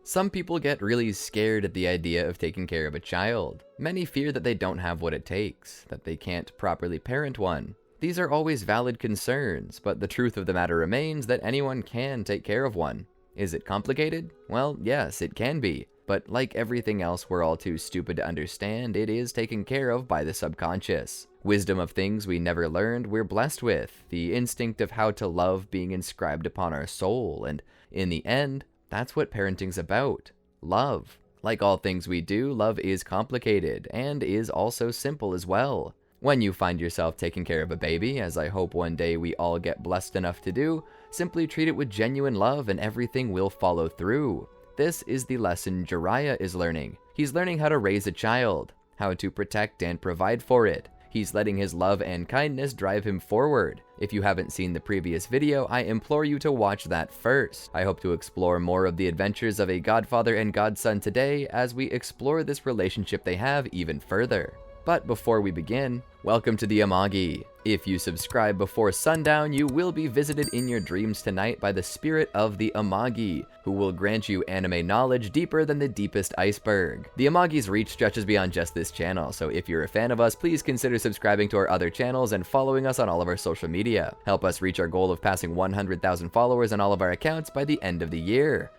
Some people get really scared at the idea of taking care of a child. Many fear that they don't have what it takes, that they can't properly parent one. These are always valid concerns, but the truth of the matter remains that anyone can take care of one. Is it complicated? Well, yes, it can be. But like everything else we're all too stupid to understand, it is taken care of by the subconscious. Wisdom of things we never learned we're blessed with, the instinct of how to love being inscribed upon our soul, and in the end, that's what parenting's about. Love. Like all things we do, love is complicated, and is also simple as well. When you find yourself taking care of a baby, as I hope one day we all get blessed enough to do, simply treat it with genuine love and everything will follow through. This is the lesson Jiraiya is learning. He's learning how to raise a child, how to protect and provide for it. He's letting his love and kindness drive him forward. If you haven't seen the previous video, I implore you to watch that first. I hope to explore more of the adventures of a godfather and godson today as we explore this relationship they have even further. But before we begin, welcome to the Amagi. If you subscribe before sundown, you will be visited in your dreams tonight by the spirit of the Amagi, who will grant you anime knowledge deeper than the deepest iceberg. The Amagi's reach stretches beyond just this channel, so if you're a fan of us, please consider subscribing to our other channels and following us on all of our social media. Help us reach our goal of passing 100,000 followers on all of our accounts by the end of the year.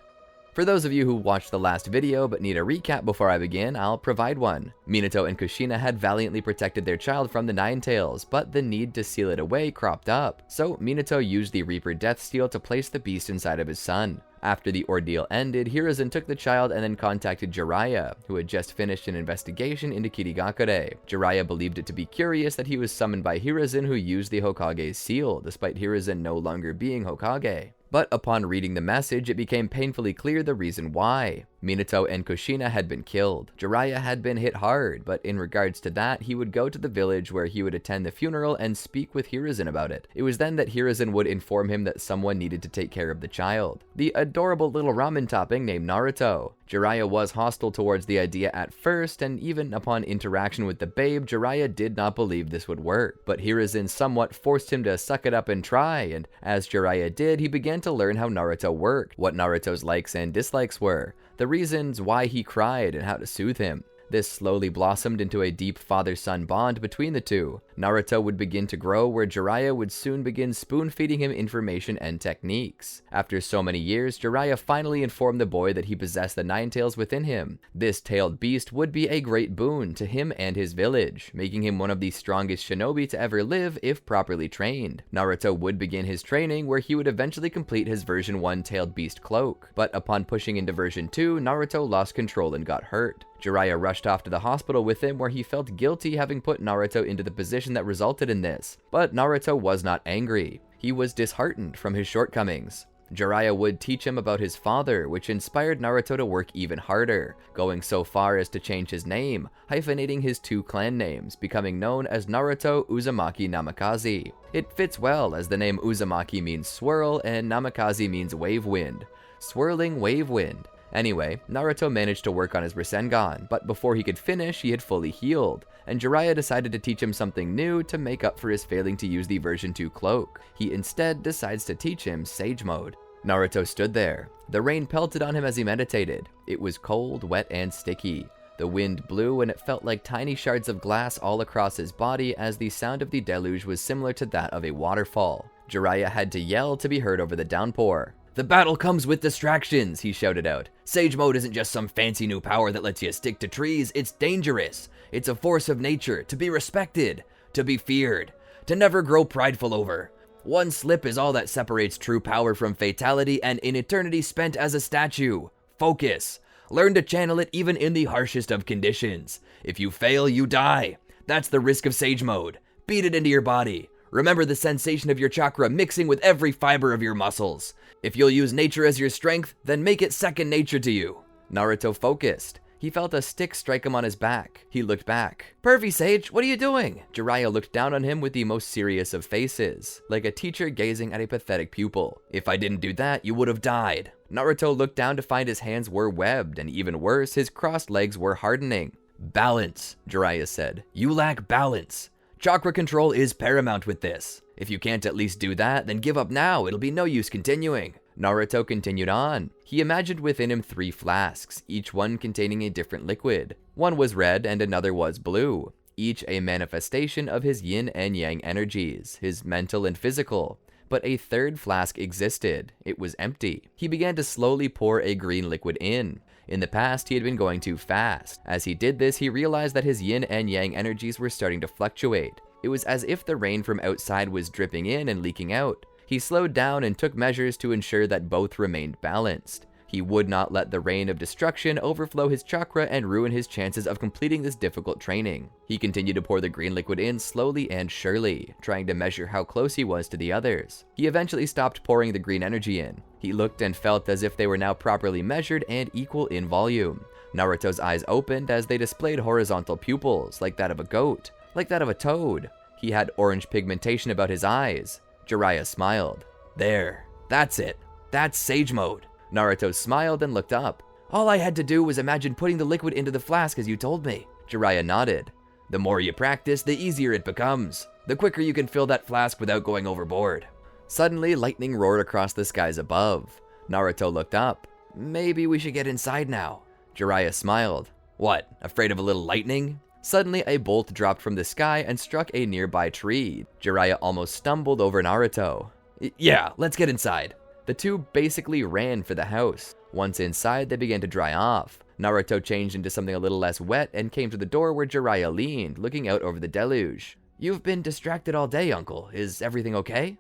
For those of you who watched the last video but need a recap before I begin, I'll provide one. Minato and Kushina had valiantly protected their child from the Nine Tails, but the need to seal it away cropped up. So Minato used the Reaper Death Steel to place the beast inside of his son. After the ordeal ended, Hiruzen took the child and then contacted Jiraiya, who had just finished an investigation into Kirigakure. Jiraiya believed it to be curious that he was summoned by Hiruzen, who used the Hokage's seal, despite Hiruzen no longer being Hokage. But upon reading the message, it became painfully clear the reason why. Minato and Kushina had been killed. Jiraiya had been hit hard, but in regards to that, he would go to the village where he would attend the funeral and speak with Hiruzen about it. It was then that Hiruzen would inform him that someone needed to take care of the child. The adorable little ramen topping named Naruto. Jiraiya was hostile towards the idea at first, and even upon interaction with the babe, Jiraiya did not believe this would work. But Hiruzen somewhat forced him to suck it up and try, and as Jiraiya did, he began to learn how Naruto worked, what Naruto's likes and dislikes were, the reasons why he cried, and how to soothe him. This slowly blossomed into a deep father-son bond between the two. Naruto would begin to grow, where Jiraiya would soon begin spoon-feeding him information and techniques. After so many years, Jiraiya finally informed the boy that he possessed the Nine Tails within him. This tailed beast would be a great boon to him and his village, making him one of the strongest shinobi to ever live if properly trained. Naruto would begin his training, where he would eventually complete his version 1 tailed beast cloak. But upon pushing into version 2, Naruto lost control and got hurt. Jiraiya rushed off to the hospital with him, where he felt guilty having put Naruto into the position that resulted in this. But Naruto was not angry. He was disheartened from his shortcomings. Jiraiya would teach him about his father, which inspired Naruto to work even harder, going so far as to change his name, hyphenating his two clan names, becoming known as Naruto Uzumaki Namikaze. It fits well, as the name Uzumaki means swirl and Namikaze means wave wind. Swirling wave wind. Anyway, Naruto managed to work on his Rasengan, but before he could finish, he had fully healed, and Jiraiya decided to teach him something new to make up for his failing to use the version 2 cloak. He instead decides to teach him Sage Mode. Naruto stood there. The rain pelted on him as he meditated. It was cold, wet, and sticky. The wind blew, and it felt like tiny shards of glass all across his body, as the sound of the deluge was similar to that of a waterfall. Jiraiya had to yell to be heard over the downpour. "The battle comes with distractions," he shouted out. "Sage Mode isn't just some fancy new power that lets you stick to trees, it's dangerous. It's a force of nature, to be respected, to be feared, to never grow prideful over. One slip is all that separates true power from fatality and an eternity spent as a statue. Focus. Learn to channel it even in the harshest of conditions. If you fail, you die. That's the risk of Sage Mode. Beat it into your body. Remember the sensation of your chakra mixing with every fiber of your muscles. If you'll use nature as your strength, then make it second nature to you." Naruto focused. He felt a stick strike him on his back. He looked back. "Pervy Sage, what are you doing?" Jiraiya looked down on him with the most serious of faces, like a teacher gazing at a pathetic pupil. "If I didn't do that, you would have died." Naruto looked down to find his hands were webbed, and even worse, his crossed legs were hardening. "Balance," Jiraiya said. "You lack balance. Chakra control is paramount with this. If you can't at least do that, then give up now. It'll be no use continuing. Naruto continued on. He imagined within him 3 flasks, each one containing a different liquid. One was red and another was blue, each a manifestation of his yin and yang energies, his mental and physical. But a 3rd flask existed. It was empty. He began to slowly pour a green liquid in. In the past, he had been going too fast. As he did this, he realized that his yin and yang energies were starting to fluctuate. It was as if the rain from outside was dripping in and leaking out. He slowed down and took measures to ensure that both remained balanced. He would not let the rain of destruction overflow his chakra and ruin his chances of completing this difficult training. He continued to pour the green liquid in slowly and surely, trying to measure how close he was to the others. He eventually stopped pouring the green energy in. He looked and felt as if they were now properly measured and equal in volume. Naruto's eyes opened as they displayed horizontal pupils, like that of a goat, like that of a toad. He had orange pigmentation about his eyes. Jiraiya smiled. "There, that's it. That's Sage Mode." Naruto smiled and looked up. "All I had to do was imagine putting the liquid into the flask as you told me." Jiraiya nodded. "The more you practice, the easier it becomes. The quicker you can fill that flask without going overboard." Suddenly, lightning roared across the skies above. Naruto looked up. "Maybe we should get inside now." Jiraiya smiled. "What, afraid of a little lightning?" Suddenly, a bolt dropped from the sky and struck a nearby tree. Jiraiya almost stumbled over Naruto. "Yeah, let's get inside." The two basically ran for the house. Once inside, they began to dry off. Naruto changed into something a little less wet and came to the door where Jiraiya leaned, looking out over the deluge. "You've been distracted all day, Uncle. Is everything okay?"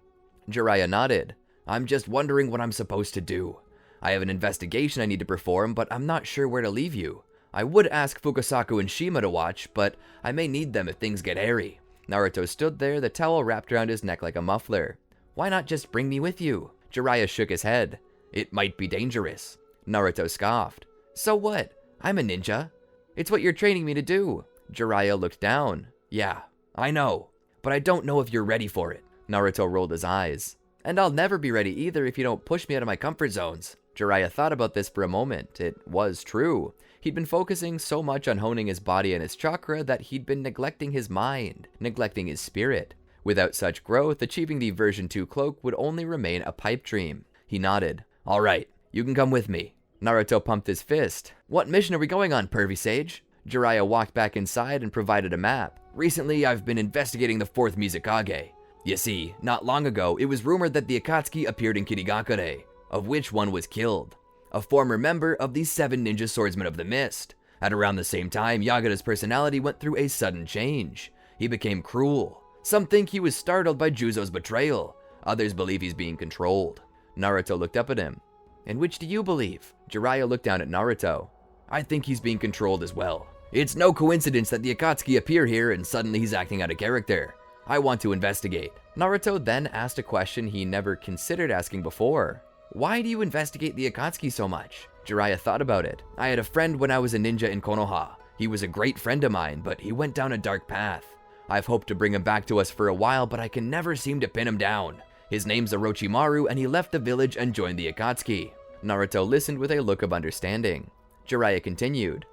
Jiraiya nodded. "I'm just wondering what I'm supposed to do. I have an investigation I need to perform, but I'm not sure where to leave you. I would ask Fukasaku and Shima to watch, but I may need them if things get hairy." Naruto stood there, the towel wrapped around his neck like a muffler. "Why not just bring me with you?" Jiraiya shook his head. "It might be dangerous." Naruto scoffed. "So what? I'm a ninja. It's what you're training me to do." Jiraiya looked down. "Yeah, I know, but I don't know if you're ready for it." Naruto rolled his eyes. "And I'll never be ready either if you don't push me out of my comfort zones." Jiraiya thought about this for a moment. It was true. He'd been focusing so much on honing his body and his chakra that he'd been neglecting his mind, neglecting his spirit. Without such growth, achieving the version 2 cloak would only remain a pipe dream. He nodded. "All right, you can come with me." Naruto pumped his fist. "What mission are we going on, pervy sage?" Jiraiya walked back inside and provided a map. "Recently, I've been investigating the 4th Mizukage. You see, not long ago, it was rumored that the Akatsuki appeared in Kirigakure, of which one was killed. A former member of the 7 Ninja Swordsmen of the Mist. At around the same time, Yagura's personality went through a sudden change. He became cruel. Some think he was startled by Juzo's betrayal. Others believe he's being controlled." Naruto looked up at him. "And which do you believe?" Jiraiya looked down at Naruto. "I think he's being controlled as well. It's no coincidence that the Akatsuki appear here and suddenly he's acting out of character. I want to investigate." Naruto then asked a question he never considered asking before. "Why do you investigate the Akatsuki so much?" Jiraiya thought about it. "I had a friend when I was a ninja in Konoha. He was a great friend of mine, but he went down a dark path. I've hoped to bring him back to us for a while, but I can never seem to pin him down. His name's Orochimaru, and he left the village and joined the Akatsuki." Naruto listened with a look of understanding. Jiraiya continued.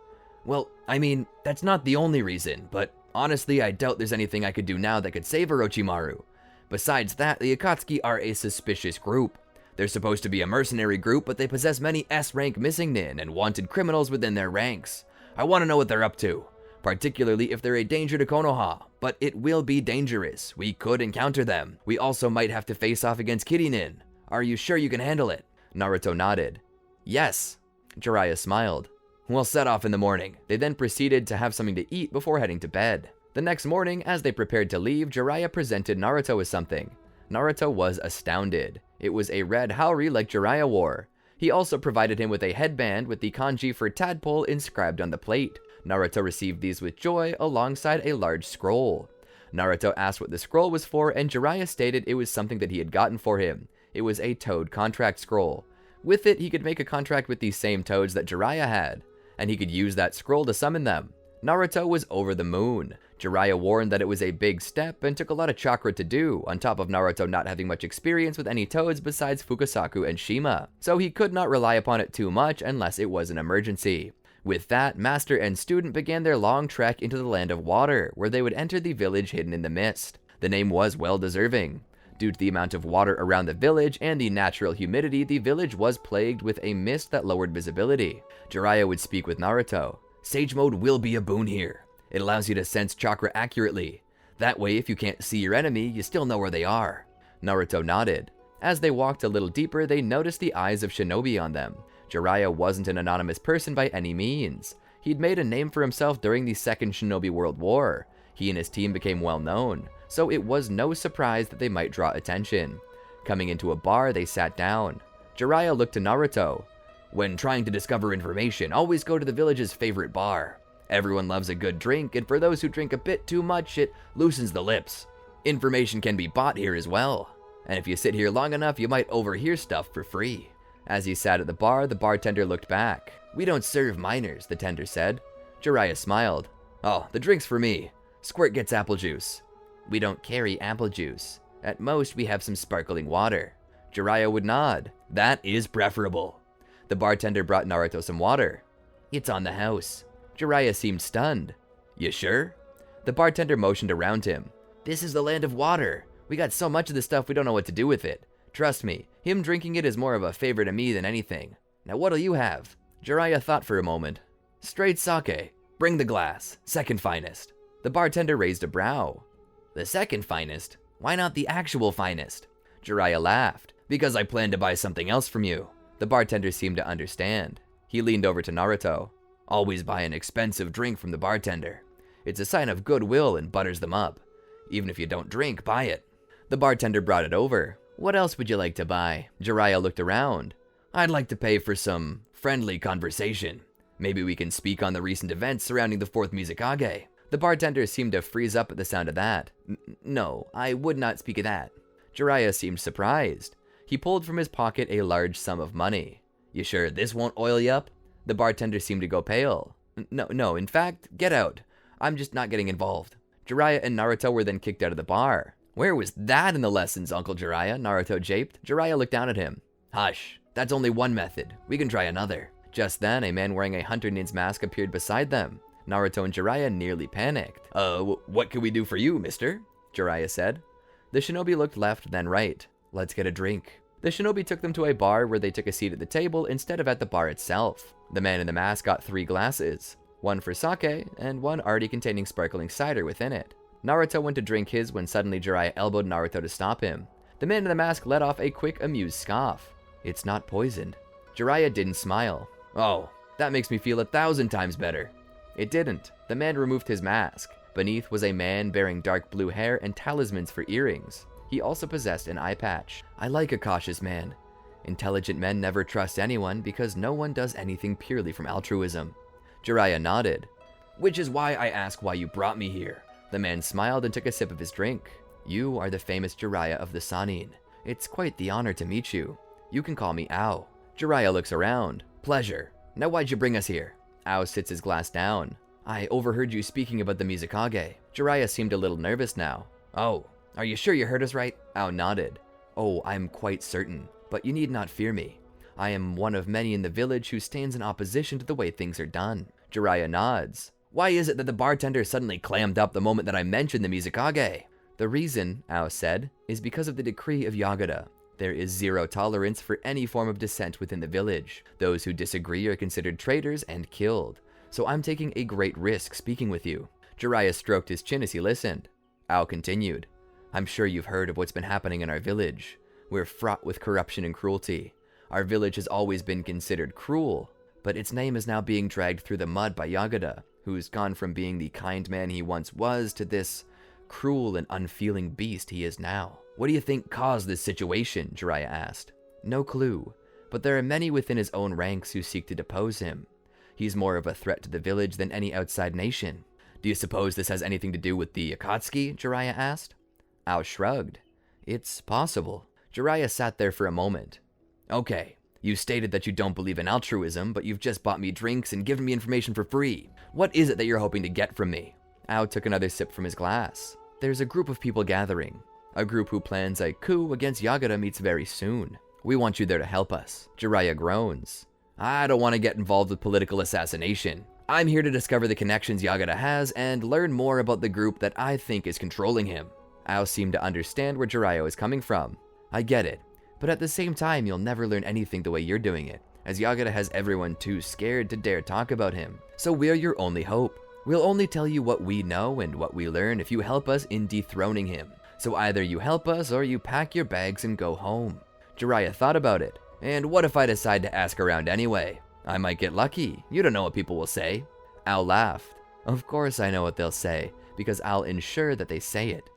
"Well, I mean, that's not the only reason, but honestly, I doubt there's anything I could do now that could save Orochimaru. Besides that, the Akatsuki are a suspicious group. They're supposed to be a mercenary group, but they possess many S-rank missing nin and wanted criminals within their ranks. I want to know what they're up to. Particularly if they're a danger to Konoha, but it will be dangerous. We could encounter them. We also might have to face off against Kirinin. Are you sure you can handle it?" Naruto nodded. "Yes." Jiraiya smiled. "We'll set off in the morning." They then proceeded to have something to eat before heading to bed. The next morning, as they prepared to leave, Jiraiya presented Naruto with something. Naruto was astounded. It was a red haori like Jiraiya wore. He also provided him with a headband with the kanji for tadpole inscribed on the plate. Naruto received these with joy alongside a large scroll. Naruto asked what the scroll was for, and Jiraiya stated it was something that he had gotten for him. It was a toad contract scroll. With it, he could make a contract with the same toads that Jiraiya had, and he could use that scroll to summon them. Naruto was over the moon. Jiraiya warned that it was a big step and took a lot of chakra to do, on top of Naruto not having much experience with any toads besides Fukasaku and Shima, so he could not rely upon it too much unless it was an emergency. With that, master and student began their long trek into the land of water, where they would enter the village hidden in the mist. The name was well deserving. Due to the amount of water around the village and the natural humidity, the village was plagued with a mist that lowered visibility. Jiraiya would speak with Naruto. Sage mode will be a boon here. It allows you to sense chakra accurately. That way, if you can't see your enemy, you still know where they are. Naruto nodded. As they walked a little deeper, they noticed the eyes of shinobi on them. Jiraiya wasn't an anonymous person by any means. He'd made a name for himself during the Second Shinobi World War. He and his team became well known, so it was no surprise that they might draw attention. Coming into a bar, they sat down. Jiraiya looked to Naruto. When trying to discover information, always go to the village's favorite bar. Everyone loves a good drink, and for those who drink a bit too much, it loosens the lips. Information can be bought here as well, and if you sit here long enough, you might overhear stuff for free. As he sat at the bar, the bartender looked back. We don't serve minors, the tender said. Jiraiya smiled. Oh, the drink's for me. Squirt gets apple juice. We don't carry apple juice. At most, we have some sparkling water. Jiraiya would nod. That is preferable. The bartender brought Naruto some water. It's on the house. Jiraiya seemed stunned. You sure? The bartender motioned around him. This is the land of water. We got so much of this stuff we don't know what to do with it. Trust me, him drinking it is more of a favor to me than anything. Now what'll you have? Jiraiya thought for a moment. Straight sake. Bring the glass. Second finest. The bartender raised a brow. The second finest? Why not the actual finest? Jiraiya laughed. Because I plan to buy something else from you. The bartender seemed to understand. He leaned over to Naruto. Always buy an expensive drink from the bartender. It's a sign of goodwill and butters them up. Even if you don't drink, buy it. The bartender brought it over. What else would you like to buy? Jiraiya looked around. I'd like to pay for some friendly conversation. Maybe we can speak on the recent events surrounding the 4th Mizukage. The bartender seemed to freeze up at the sound of that. No, I would not speak of that. Jiraiya seemed surprised. He pulled from his pocket a large sum of money. You sure this won't oil you up? The bartender seemed to go pale. No, in fact, get out. I'm just not getting involved. Jiraiya and Naruto were then kicked out of the bar. Where was that in the lessons, Uncle Jiraiya? Naruto japed. Jiraiya looked down at him. Hush, that's only one method. We can try another. Just then, a man wearing a hunter nin's mask appeared beside them. Naruto and Jiraiya nearly panicked. What can we do for you, mister? Jiraiya said. The shinobi looked left, then right. Let's get a drink. The shinobi took them to a bar where they took a seat at the table instead of at the bar itself. The man in the mask got 3 glasses. One for sake, and one already containing sparkling cider within it. Naruto went to drink his when suddenly Jiraiya elbowed Naruto to stop him. The man in the mask let off a quick, amused scoff. It's not poisoned. Jiraiya didn't smile. Oh, that makes me feel 1,000 times better. It didn't. The man removed his mask. Beneath was a man bearing dark blue hair and talismans for earrings. He also possessed an eye patch. I like a cautious man. Intelligent men never trust anyone because no one does anything purely from altruism. Jiraiya nodded. Which is why I ask why you brought me here. The man smiled and took a sip of his drink. You are the famous Jiraiya of the Sannin. It's quite the honor to meet you. You can call me Ao. Jiraiya looks around. Pleasure. Now why'd you bring us here? Ao sits his glass down. I overheard you speaking about the Mizukage. Jiraiya seemed a little nervous now. Oh, are you sure you heard us right? Ao nodded. Oh, I'm quite certain, but you need not fear me. I am one of many in the village who stands in opposition to the way things are done. Jiraiya nods. Why is it that the bartender suddenly clammed up the moment that I mentioned the Mizukage? The reason, Ao said, is because of the decree of Yagura. There is 0 tolerance for any form of dissent within the village. Those who disagree are considered traitors and killed. So I'm taking a great risk speaking with you. Jiraiya stroked his chin as he listened. Ao continued. I'm sure you've heard of what's been happening in our village. We're fraught with corruption and cruelty. Our village has always been considered cruel, but its name is now being dragged through the mud by Yagura, who's gone from being the kind man he once was to this cruel and unfeeling beast he is now. What do you think caused this situation? Jiraiya asked. No clue, but there are many within his own ranks who seek to depose him. He's more of a threat to the village than any outside nation. Do you suppose this has anything to do with the Akatsuki? Jiraiya asked. Ao shrugged. It's possible. Jiraiya sat there for a moment. Okay, you stated that you don't believe in altruism, but you've just bought me drinks and given me information for free. What is it that you're hoping to get from me? Ao took another sip from his glass. There's a group of people gathering. A group who plans a coup against Yagura meets very soon. We want you there to help us. Jiraiya groans. I don't want to get involved with political assassination. I'm here to discover the connections Yagura has and learn more about the group that I think is controlling him. Ao seemed to understand where Jiraiya was coming from. I get it, but at the same time you'll never learn anything the way you're doing it, as Yagura has everyone too scared to dare talk about him. So we're your only hope. We'll only tell you what we know and what we learn if you help us in dethroning him. So either you help us or you pack your bags and go home. Jiraiya thought about it. And what if I decide to ask around anyway? I might get lucky. You don't know what people will say. Ao laughed. Of course I know what they'll say, because I'll ensure that they say it.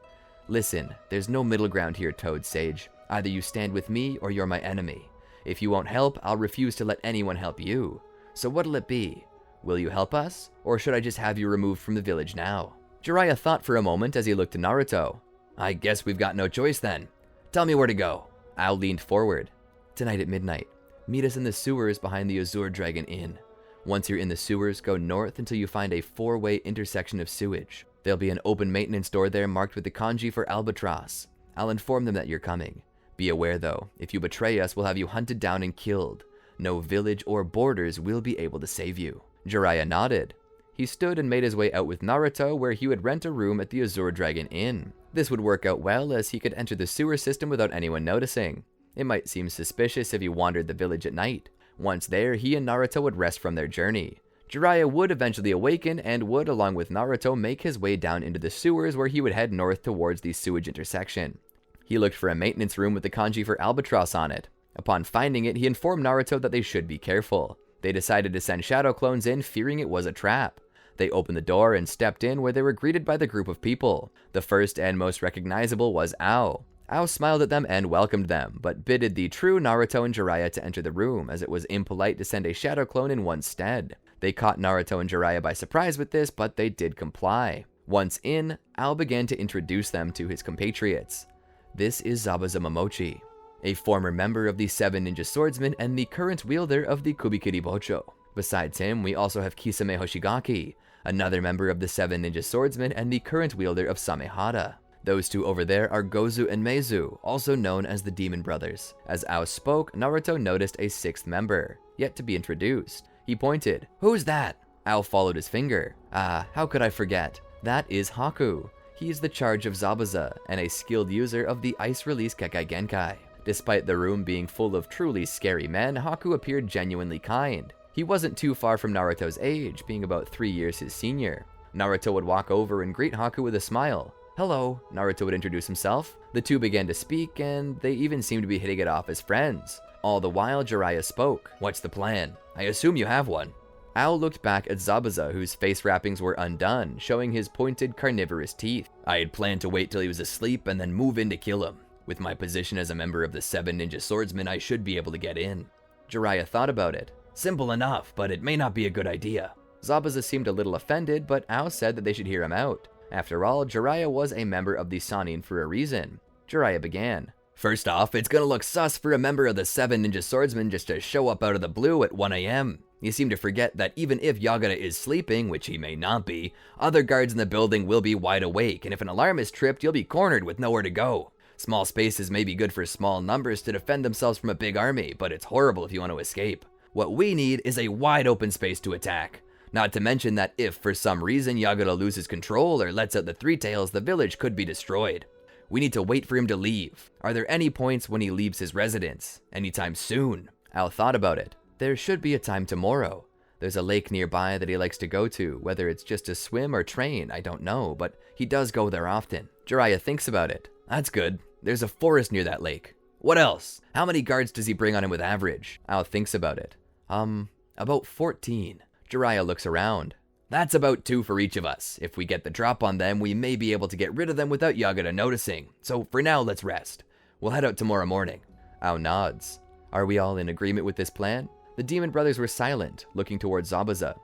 Listen, there's no middle ground here, Toad Sage. Either you stand with me or you're my enemy. If you won't help, I'll refuse to let anyone help you. So what'll it be? Will you help us? Or should I just have you removed from the village now? Jiraiya thought for a moment as he looked to Naruto. I guess we've got no choice then. Tell me where to go. Ao leaned forward. Tonight at midnight. Meet us in the sewers behind the Azure Dragon Inn. Once you're in the sewers, go north until you find a 4-way intersection of sewage. There'll be an open maintenance door there marked with the kanji for albatross. I'll inform them that you're coming. Be aware though, if you betray us, we'll have you hunted down and killed. No village or borders will be able to save you. Jiraiya nodded. He stood and made his way out with Naruto where he would rent a room at the Azure Dragon Inn. This would work out well as he could enter the sewer system without anyone noticing. It might seem suspicious if he wandered the village at night. Once there, he and Naruto would rest from their journey. Jiraiya would eventually awaken and would, along with Naruto, make his way down into the sewers where he would head north towards the sewage intersection. He looked for a maintenance room with the kanji for albatross on it. Upon finding it, he informed Naruto that they should be careful. They decided to send shadow clones in, fearing it was a trap. They opened the door and stepped in where they were greeted by the group of people. The first and most recognizable was Ao. Ao smiled at them and welcomed them, but bidded the true Naruto and Jiraiya to enter the room, as it was impolite to send a shadow clone in one's stead. They caught Naruto and Jiraiya by surprise with this, but they did comply. Once in, Ao began to introduce them to his compatriots. This is Zabuza Momochi, a former member of the 7 Ninja Swordsmen and the current wielder of the Kubikiri Bocho. Besides him, we also have Kisame Hoshigaki, another member of the 7 Ninja Swordsmen and the current wielder of Samehada. Those two over there are Gozu and Meizu, also known as the Demon Brothers. As Ao spoke, Naruto noticed a 6th member, yet to be introduced. He pointed. Who's that? Ao followed his finger. How could I forget? That is Haku. He is the charge of Zabuza, and a skilled user of the Ice Release Kekai Genkai. Despite the room being full of truly scary men, Haku appeared genuinely kind. He wasn't too far from Naruto's age, being about 3 years his senior. Naruto would walk over and greet Haku with a smile. Hello, Naruto would introduce himself. The two began to speak, and they even seemed to be hitting it off as friends. All the while, Jiraiya spoke. What's the plan? I assume you have one. Ao looked back at Zabuza, whose face wrappings were undone, showing his pointed carnivorous teeth. I had planned to wait till he was asleep and then move in to kill him. With my position as a member of the 7 Ninja Swordsmen, I should be able to get in. Jiraiya thought about it. Simple enough, but it may not be a good idea. Zabuza seemed a little offended, but Ao said that they should hear him out. After all, Jiraiya was a member of the Sannin for a reason. Jiraiya began. First off, it's gonna look sus for a member of the 7 Ninja Swordsmen just to show up out of the blue at 1 AM. You seem to forget that even if Yagura is sleeping, which he may not be, other guards in the building will be wide awake, and if an alarm is tripped, you'll be cornered with nowhere to go. Small spaces may be good for small numbers to defend themselves from a big army, but it's horrible if you want to escape. What we need is a wide open space to attack. Not to mention that if for some reason Yagura loses control or lets out the Three Tails, the village could be destroyed. We need to wait for him to leave. Are there any points when he leaves his residence? Anytime soon? Ao thought about it. There should be a time tomorrow. There's a lake nearby that he likes to go to, whether it's just to swim or train, I don't know, but he does go there often. Jiraiya thinks about it. That's good. There's a forest near that lake. What else? How many guards does he bring on him with average? Ao thinks about it. About 14. Jiraiya looks around. That's about 2 for each of us. If we get the drop on them, we may be able to get rid of them without Yagura noticing. So for now, let's rest. We'll head out tomorrow morning. Ao nods. Are we all in agreement with this plan? The Demon Brothers were silent, looking towards Zabuza.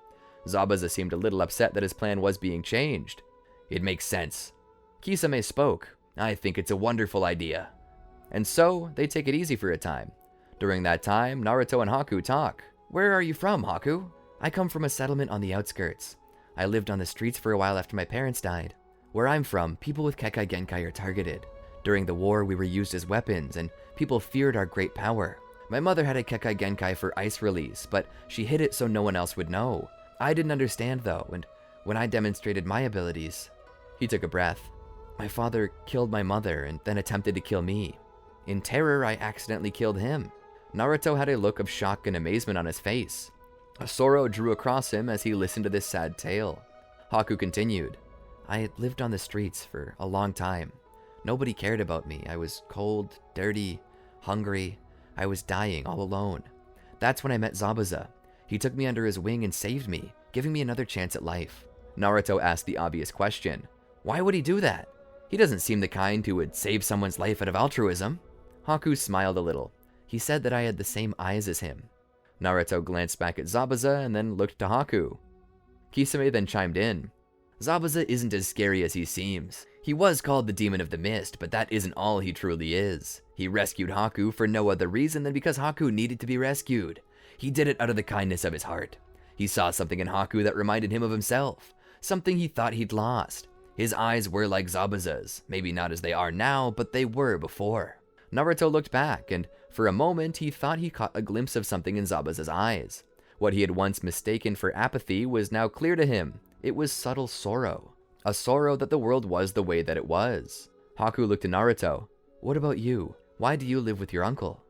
Zabuza seemed a little upset that his plan was being changed. It makes sense. Kisame spoke. I think it's a wonderful idea. And so, they take it easy for a time. During that time, Naruto and Haku talk. Where are you from, Haku? I come from a settlement on the outskirts. I lived on the streets for a while after my parents died. Where I'm from, people with Kekai Genkai are targeted. During the war, we were used as weapons, and people feared our great power. My mother had a Kekai Genkai for ice release, but she hid it so no one else would know. I didn't understand though, and when I demonstrated my abilities... He took a breath. My father killed my mother and then attempted to kill me. In terror, I accidentally killed him." Naruto had a look of shock and amazement on his face. A sorrow drew across him as he listened to this sad tale. Haku continued, "I had lived on the streets for a long time. Nobody cared about me. I was cold, dirty, hungry. I was dying all alone. That's when I met Zabuza. He took me under his wing and saved me, giving me another chance at life." Naruto asked the obvious question. Why would he do that? He doesn't seem the kind who would save someone's life out of altruism. Haku smiled a little. He said that I had the same eyes as him. Naruto glanced back at Zabuza and then looked to Haku. Kisame then chimed in. "Zabuza isn't as scary as he seems. He was called the Demon of the Mist, but that isn't all he truly is. He rescued Haku for no other reason than because Haku needed to be rescued. He did it out of the kindness of his heart. He saw something in Haku that reminded him of himself, something he thought he'd lost. His eyes were like Zabuza's, maybe not as they are now, but they were before." Naruto looked back, and for a moment he thought he caught a glimpse of something in Zabuza's eyes. What he had once mistaken for apathy was now clear to him. It was subtle sorrow. A sorrow that the world was the way that it was. Haku looked to Naruto. "What about you? Why do you live with your uncle?"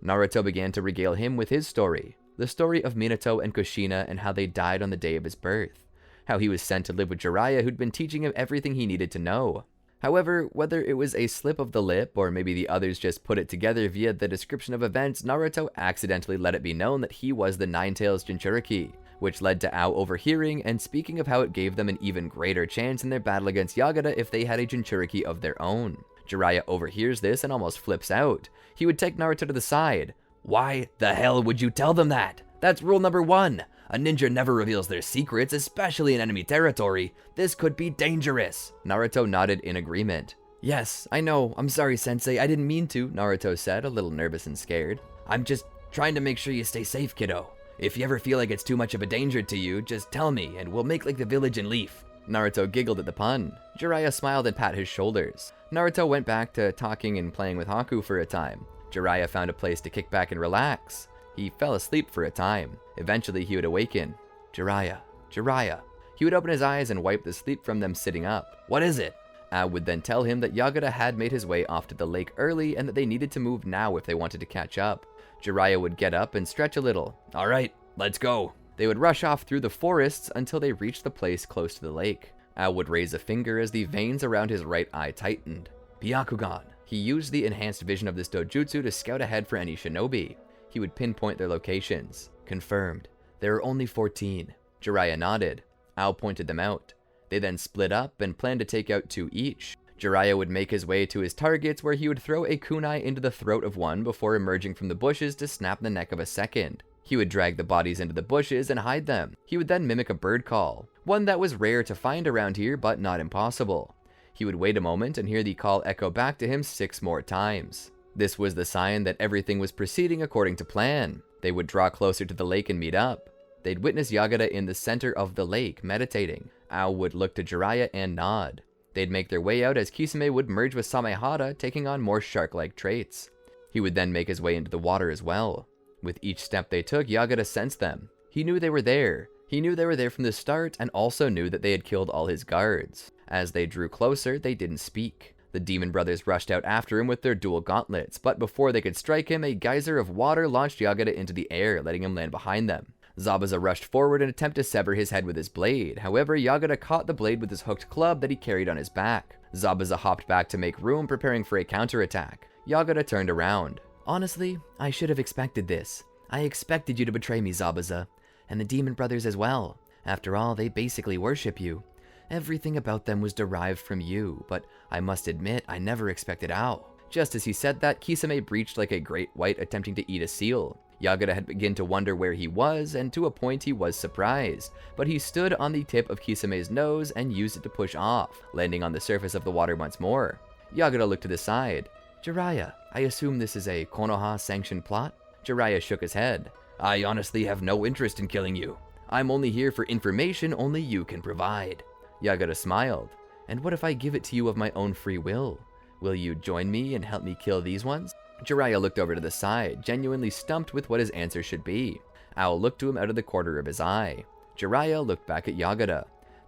Naruto began to regale him with his story. The story of Minato and Kushina and how they died on the day of his birth. How he was sent to live with Jiraiya, who'd been teaching him everything he needed to know. However, whether it was a slip of the lip or maybe the others just put it together via the description of events, Naruto accidentally let it be known that he was the Nine-Tails Jinchuriki, which led to Ao overhearing and speaking of how it gave them an even greater chance in their battle against Yagata if they had a Jinchuriki of their own. Jiraiya overhears this and almost flips out. He would take Naruto to the side. "Why the hell would you tell them that? That's rule number 1. A ninja never reveals their secrets, especially in enemy territory. This could be dangerous." Naruto nodded in agreement. "Yes, I know. I'm sorry, Sensei. I didn't mean to," Naruto said, a little nervous and scared. "I'm just trying to make sure you stay safe, kiddo. If you ever feel like it's too much of a danger to you, just tell me, and we'll make like the village in Leaf." Naruto giggled at the pun. Jiraiya smiled and pat his shoulders. Naruto went back to talking and playing with Haku for a time. Jiraiya found a place to kick back and relax. He fell asleep for a time. Eventually, he would awaken. "Jiraiya, Jiraiya." He would open his eyes and wipe the sleep from them sitting up. "What is it?" Ao would then tell him that Yagata had made his way off to the lake early and that they needed to move now if they wanted to catch up. Jiraiya would get up and stretch a little. "All right, let's go." They would rush off through the forests until they reached the place close to the lake. Ao would raise a finger as the veins around his right eye tightened. Byakugan. He used the enhanced vision of this dojutsu to scout ahead for any shinobi. He would pinpoint their locations. "Confirmed. There are only 14. Jiraiya nodded. Ao pointed them out. They then split up and planned to take out 2 each. Jiraiya would make his way to his targets where he would throw a kunai into the throat of one before emerging from the bushes to snap the neck of a second. He would drag the bodies into the bushes and hide them. He would then mimic a bird call, one that was rare to find around here but not impossible. He would wait a moment and hear the call echo back to him 6 more times. This was the sign that everything was proceeding according to plan. They would draw closer to the lake and meet up. They'd witness Yagata in the center of the lake, meditating. Ao would look to Jiraiya and nod. They'd make their way out as Kisame would merge with Samehara, taking on more shark-like traits. He would then make his way into the water as well. With each step they took, Yagata sensed them. He knew they were there. He knew they were there from the start, and also knew that they had killed all his guards. As they drew closer, they didn't speak. The demon brothers rushed out after him with their dual gauntlets, but before they could strike him, a geyser of water launched Yagata into the air, letting him land behind them. Zabuza rushed forward and attempted to sever his head with his blade. However, Yagata caught the blade with his hooked club that he carried on his back. Zabuza hopped back to make room, preparing for a counterattack. Yagata turned around. "Honestly, I should have expected this. I expected you to betray me, Zabuza, and the demon brothers as well. After all, they basically worship you. Everything about them was derived from you, but I must admit, I never expected Ao." Just as he said that, Kisame breached like a great white attempting to eat a seal. Yagata had begun to wonder where he was, and to a point he was surprised, but he stood on the tip of Kisame's nose and used it to push off, landing on the surface of the water once more. Yagata looked to the side. "Jiraiya, I assume this is a Konoha-sanctioned plot?" Jiraiya shook his head. "I honestly have no interest in killing you. I'm only here for information only you can provide." Yagata smiled. "And what if I give it to you of my own free will? Will you join me and help me kill these ones?" Jiraiya looked over to the side, genuinely stumped with what his answer should be. Ao looked to him out of the corner of his eye. Jiraiya looked back at Yagata.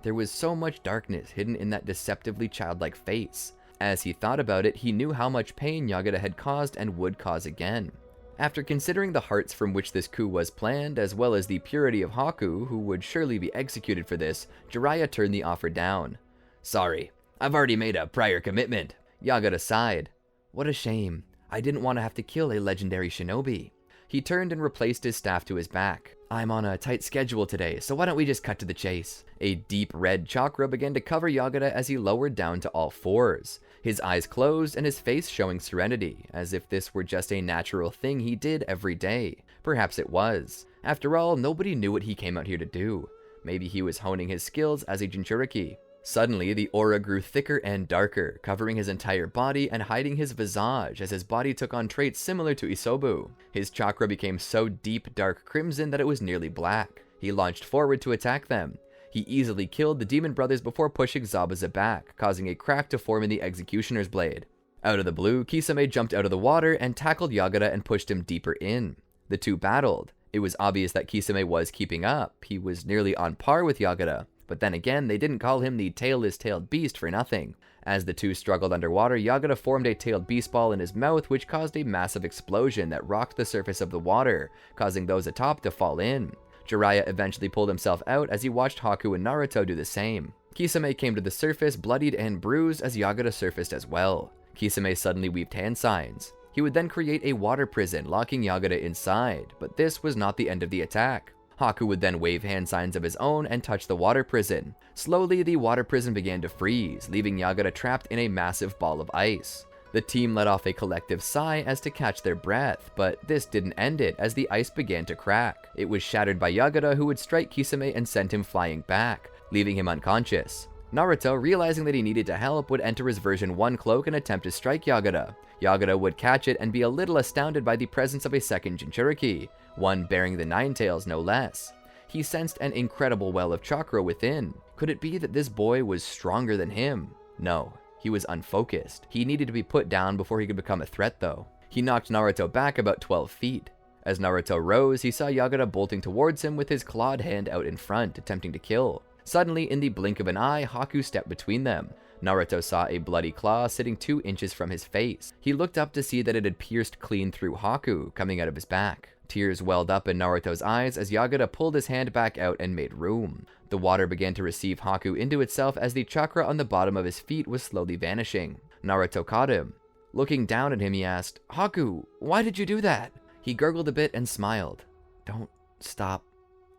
There was so much darkness hidden in that deceptively childlike face. As he thought about it, he knew how much pain Yagura had caused and would cause again. After considering the hearts from which this coup was planned, as well as the purity of Haku, who would surely be executed for this, Jiraiya turned the offer down. "Sorry, I've already made a prior commitment." Yagura sighed. "What a shame. I didn't want to have to kill a legendary shinobi." He turned and replaced his staff to his back. "I'm on a tight schedule today, so why don't we just cut to the chase?" A deep red chakra began to cover Yagura as he lowered down to all fours. His eyes closed and his face showing serenity, as if this were just a natural thing he did every day. Perhaps it was. After all, nobody knew what he came out here to do. Maybe he was honing his skills as a Jinchuriki. Suddenly, the aura grew thicker and darker, covering his entire body and hiding his visage as his body took on traits similar to Isobu. His chakra became so deep dark crimson that it was nearly black. He launched forward to attack them. He easily killed the demon brothers before pushing Zabuza back, causing a crack to form in the executioner's blade. Out of the blue, Kisame jumped out of the water and tackled Yagura and pushed him deeper in. The two battled. It was obvious that Kisame was keeping up. He was nearly on par with Yagura. But then again, they didn't call him the tailless-tailed beast for nothing. As the two struggled underwater, Yagura formed a tailed beast ball in his mouth, which caused a massive explosion that rocked the surface of the water, causing those atop to fall in. Jiraiya eventually pulled himself out as he watched Haku and Naruto do the same. Kisame came to the surface, bloodied and bruised, as Yagura surfaced as well. Kisame suddenly weaved hand signs. He would then create a water prison, locking Yagura inside, but this was not the end of the attack. Haku would then wave hand signs of his own and touch the water prison. Slowly, the water prison began to freeze, leaving Yagura trapped in a massive ball of ice. The team let off a collective sigh as to catch their breath, but this didn't end it as the ice began to crack. It was shattered by Yagura, who would strike Kisame and send him flying back, leaving him unconscious. Naruto, realizing that he needed to help, would enter his version 1 cloak and attempt to strike Yagura. Yagura would catch it and be a little astounded by the presence of a second Jinchuriki, one bearing the Nine Tails no less. He sensed an incredible well of chakra within. Could it be that this boy was stronger than him? No, he was unfocused. He needed to be put down before he could become a threat though. He knocked Naruto back about 12 feet. As Naruto rose, he saw Yagura bolting towards him with his clawed hand out in front, attempting to kill. Suddenly, in the blink of an eye, Haku stepped between them. Naruto saw a bloody claw sitting 2 inches from his face. He looked up to see that it had pierced clean through Haku, coming out of his back. Tears welled up in Naruto's eyes as Yagura pulled his hand back out and made room. The water began to receive Haku into itself as the chakra on the bottom of his feet was slowly vanishing. Naruto caught him. Looking down at him, he asked, "Haku, why did you do that?" He gurgled a bit and smiled. "Don't stop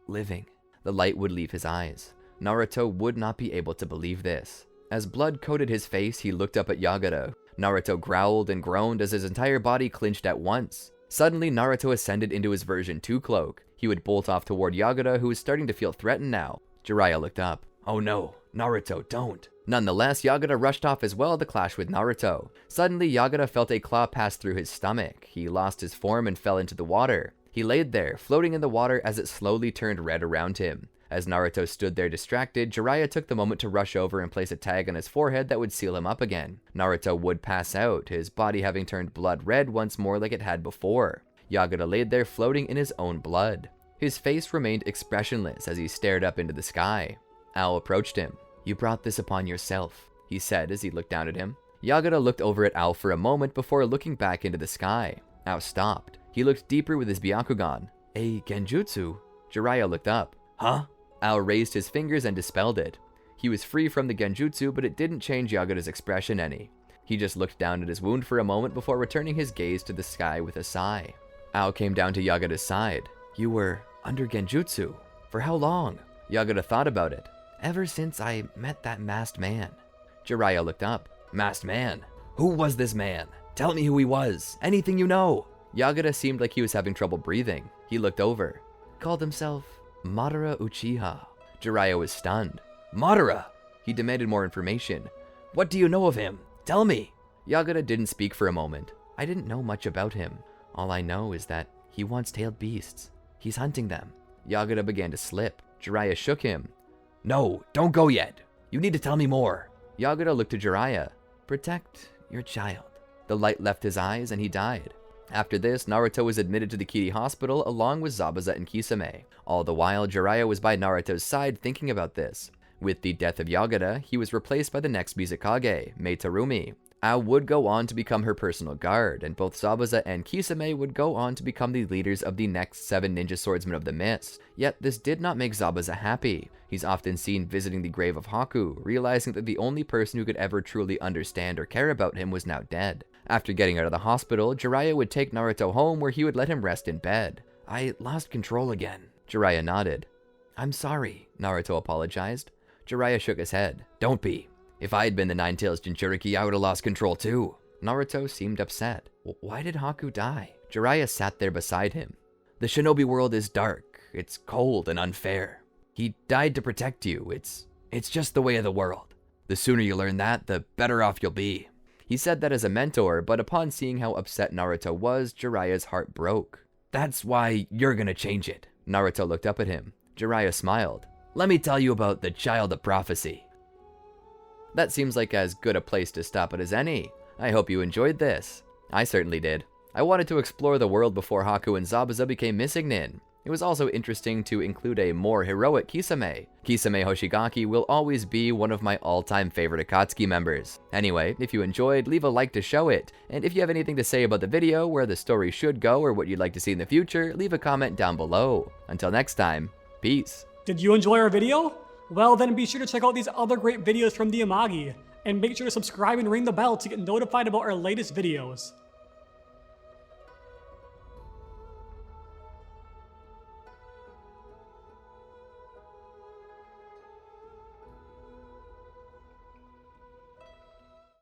living." The light would leave his eyes. Naruto would not be able to believe this. As blood coated his face, he looked up at Yagura. Naruto growled and groaned as his entire body clinched at once. Suddenly, Naruto ascended into his version 2 cloak. He would bolt off toward Yagura, who was starting to feel threatened now. Jiraiya looked up. "Oh no, Naruto, don't." Nonetheless, Yagura rushed off as well to clash with Naruto. Suddenly, Yagura felt a claw pass through his stomach. He lost his form and fell into the water. He laid there, floating in the water as it slowly turned red around him. As Naruto stood there distracted, Jiraiya took the moment to rush over and place a tag on his forehead that would seal him up again. Naruto would pass out, his body having turned blood red once more like it had before. Yagura laid there floating in his own blood. His face remained expressionless as he stared up into the sky. Ao approached him. "You brought this upon yourself," he said as he looked down at him. Yagura looked over at Ao for a moment before looking back into the sky. Ao stopped. He looked deeper with his Byakugan. "A genjutsu?" Jiraiya looked up. "Huh?" Ao raised his fingers and dispelled it. He was free from the genjutsu, but it didn't change Yagura's expression any. He just looked down at his wound for a moment before returning his gaze to the sky with a sigh. Ao came down to Yagura's side. "You were under genjutsu? For how long?" Yagura thought about it. "Ever since I met that masked man." Jiraiya looked up. "Masked man? Who was this man? Tell me who he was. Anything you know." Yagura seemed like he was having trouble breathing. He looked over. "Called himself Madara Uchiha." Jiraiya was stunned. "Madara?" He demanded more information. "What do you know of him? Tell me." Yagura didn't speak for a moment. "I didn't know much about him. All I know is that he wants tailed beasts. He's hunting them." Yagura began to slip. Jiraiya shook him. "No, don't go yet. You need to tell me more." Yagura looked to Jiraiya. "Protect your child." The light left his eyes and he died. After this, Naruto was admitted to the Kiri Hospital along with Zabuza and Kisame. All the while, Jiraiya was by Naruto's side thinking about this. With the death of Yagura, he was replaced by the next Mizukage, Mei Terumi. Ao would go on to become her personal guard, and both Zabuza and Kisame would go on to become the leaders of the next 7 ninja swordsmen of the Mist. Yet this did not make Zabuza happy. He's often seen visiting the grave of Haku, realizing that the only person who could ever truly understand or care about him was now dead. After getting out of the hospital, Jiraiya would take Naruto home where he would let him rest in bed. "I lost control again." Jiraiya nodded. "I'm sorry," Naruto apologized. Jiraiya shook his head. "Don't be. If I had been the Nine-Tails Jinchuriki, I would have lost control too." Naruto seemed upset. "Why did Haku die?" Jiraiya sat there beside him. "The shinobi world is dark. It's cold and unfair. He died to protect you. It's just the way of the world. The sooner you learn that, the better off you'll be." He said that as a mentor, but upon seeing how upset Naruto was, Jiraiya's heart broke. "That's why you're gonna change it." Naruto looked up at him. Jiraiya smiled. "Let me tell you about the Child of Prophecy." That seems like as good a place to stop it as any. I hope you enjoyed this. I certainly did. I wanted to explore the world before Haku and Zabuza became missing nin. It was also interesting to include a more heroic Kisame. Kisame Hoshigaki will always be one of my all-time favorite Akatsuki members. Anyway, if you enjoyed, leave a like to show it. And if you have anything to say about the video, where the story should go, or what you'd like to see in the future, leave a comment down below. Until next time, peace. Did you enjoy our video? Well, then be sure to check out these other great videos from the Amagi. And make sure to subscribe and ring the bell to get notified about our latest videos.